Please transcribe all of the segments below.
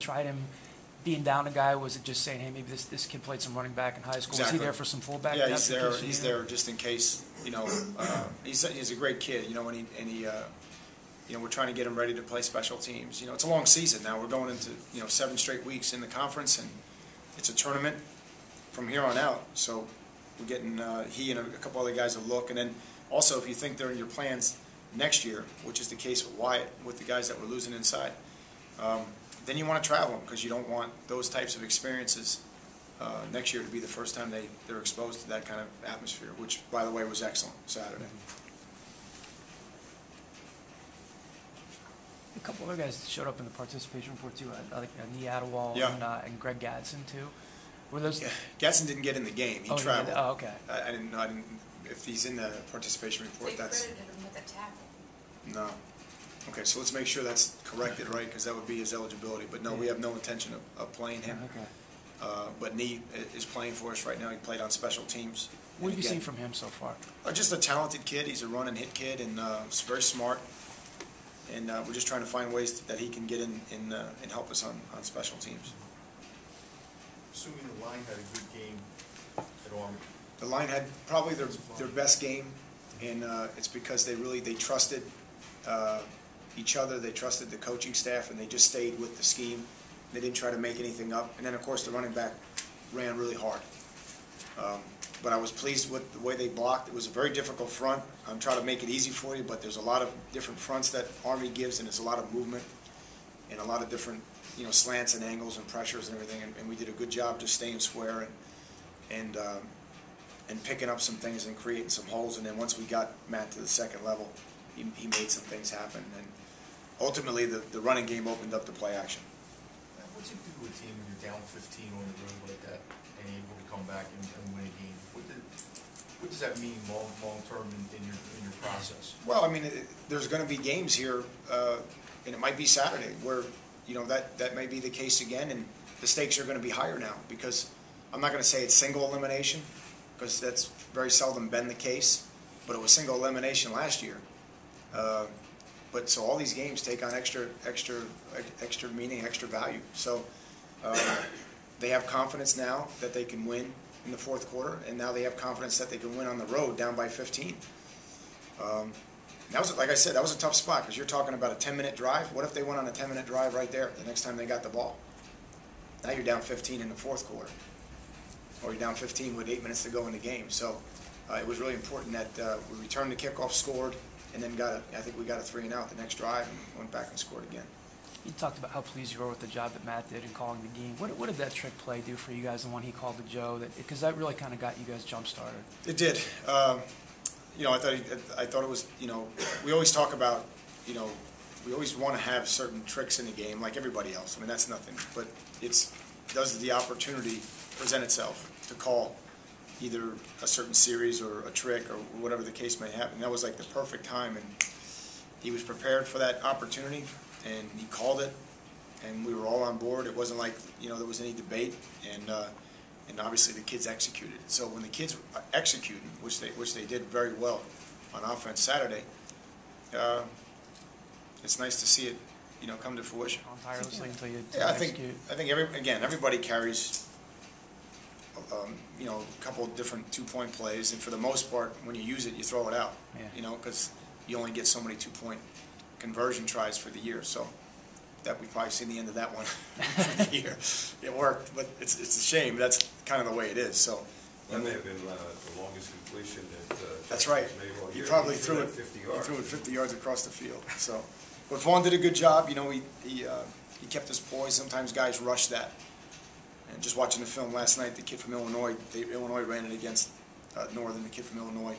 tried him being down a guy? Was it just saying, hey, maybe this kid played some running back in high school? Exactly. Was he there for some fullback? Yeah, he's there. He's there just in case. He's a great kid. We're trying to get him ready to play special teams. It's a long season now. We're going into 7 straight weeks in the conference, and it's a tournament from here on out. So we're getting he and a couple other guys a look, and then also if you think they're in your plans next year, which is the case with Wyatt, with the guys that we're losing inside, then you want to travel them because you don't want those types of experiences next year to be the first time they're exposed to that kind of atmosphere, which, by the way, was excellent Saturday. A couple other guys showed up in the participation report too, like Nee Adewale and Greg Gadsden too. Were those? Yeah, Gadsden didn't get in the game. He traveled. Oh, okay. I didn't know. If he's in the participation report, that's. They credited him with a tackle. No. Okay, so let's make sure that's corrected, right? Because that would be his eligibility. But no, we have no intention of playing him. Okay. But Nee is playing for us right now. He played on special teams. What have you seen from him so far? Just a talented kid. He's a run and hit kid, and he's very smart. And we're just trying to find ways that he can get in and help us on special teams. Assuming the line had a good game at Army. The line had probably their best game, and it's because they trusted each other, they trusted the coaching staff, and they just stayed with the scheme. They didn't try to make anything up. And then, of course, the running back ran really hard. But I was pleased with the way they blocked. It was a very difficult front. I'm trying to make it easy for you, but there's a lot of different fronts that Army gives, and there's a lot of movement and a lot of different slants and angles and pressures and everything. And we did a good job just staying square and picking up some things and creating some holes. And then once we got Matt to the second level, he made some things happen. And ultimately, the running game opened up the play action. What's it do to a team when you're down 15 on the road like that and able to come back and win a game? What does that mean long term in your process? Well, I mean, there's going to be games here, and it might be Saturday where that may be the case again, and the stakes are going to be higher now because I'm not going to say it's single elimination because that's very seldom been the case, but it was single elimination last year. But so all these games take on extra meaning, extra value. So they have confidence now that they can win in the fourth quarter, and now they have confidence that they can win on the road down by 15. That was, like I said, that was a tough spot because you're talking about a 10-minute drive. What if they went on a 10-minute drive right there the next time they got the ball? Now you're down 15 in the fourth quarter, or you're down 15 with 8 minutes to go in the game. So it was really important that we returned the kickoff, scored, and then I think we got a 3-and-out the next drive and went back and scored again. You talked about how pleased you were with the job that Matt did in calling the game. What did that trick play do for you guys, the one he called to Joe? Because that really kind of got you guys jump-started. It did. I thought it was, we always talk about, we always want to have certain tricks in the game like everybody else. I mean, that's nothing. But does the opportunity present itself to call either a certain series or a trick or whatever the case may happen. That was like the perfect time, and he was prepared for that opportunity, and he called it, and we were all on board. It wasn't like there was any debate, and obviously the kids executed. So when the kids executed, which they did very well on offense Saturday, it's nice to see it come to fruition. On tirelessly until you execute. I think everybody carries a couple of different 2-point plays, and for the most part, when you use it, you throw it out. Yeah. Because you only get so many 2-point conversion tries for the year. So that we've probably seen the end of that one for the year. It worked, but it's a shame. That's kind of the way it is. So that may have been the longest completion that. That's right. He probably threw it 50 yards. He threw it 50 yards across the field. So, but Vaughn did a good job. He kept his poise. Sometimes guys rush that. And just watching the film last night, the kid from Illinois, Illinois ran it against Northern. The kid from Illinois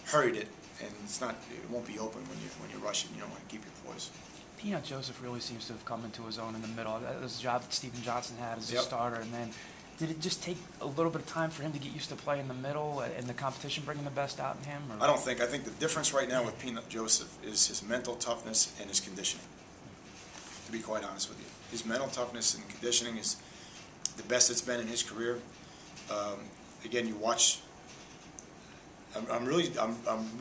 hurried it, and it won't be open when you're rushing. You don't want to keep your poise. Peanut Joseph really seems to have come into his own in the middle. That was a job that Stephen Johnson had as a starter, and then did it just take a little bit of time for him to get used to play in the middle and the competition bringing the best out in him? Or? I think the difference right now with Peanut Joseph is his mental toughness and his conditioning, to be quite honest with you. His mental toughness and conditioning is the best it's been in his career. Again, you watch. I'm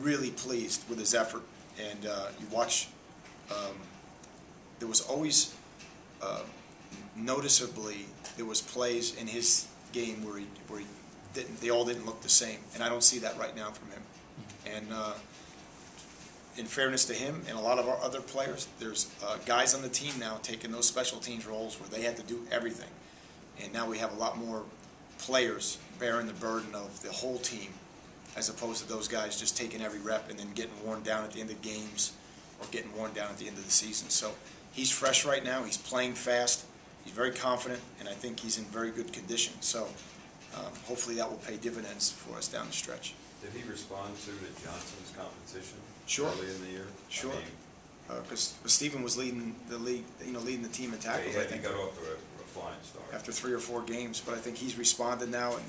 really pleased with his effort, and you watch. There was always noticeably there was plays in his game where he didn't. They all didn't look the same, and I don't see that right now from him. And in fairness to him and a lot of our other players, there's guys on the team now taking those special teams roles where they had to do everything, and now we have a lot more players bearing the burden of the whole team, as opposed to those guys just taking every rep and then getting worn down at the end of games or getting worn down at the end of the season. So he's fresh right now. He's playing fast. He's very confident, and I think he's in very good condition. So hopefully that will pay dividends for us down the stretch. Did he respond to the Johnson's competition? Sure. Early in the year? Sure. I mean, Because Stephen was leading the league, leading the team in tackles, I he think, got off to a flying start. after 3 or 4 games. But I think he's responded now, and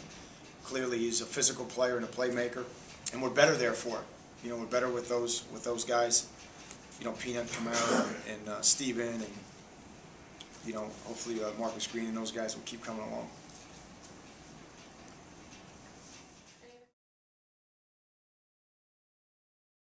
clearly he's a physical player and a playmaker, and we're better there for it. We're better with those guys. Peanut Camaro and Steven, and hopefully Marcus Green and those guys will keep coming along.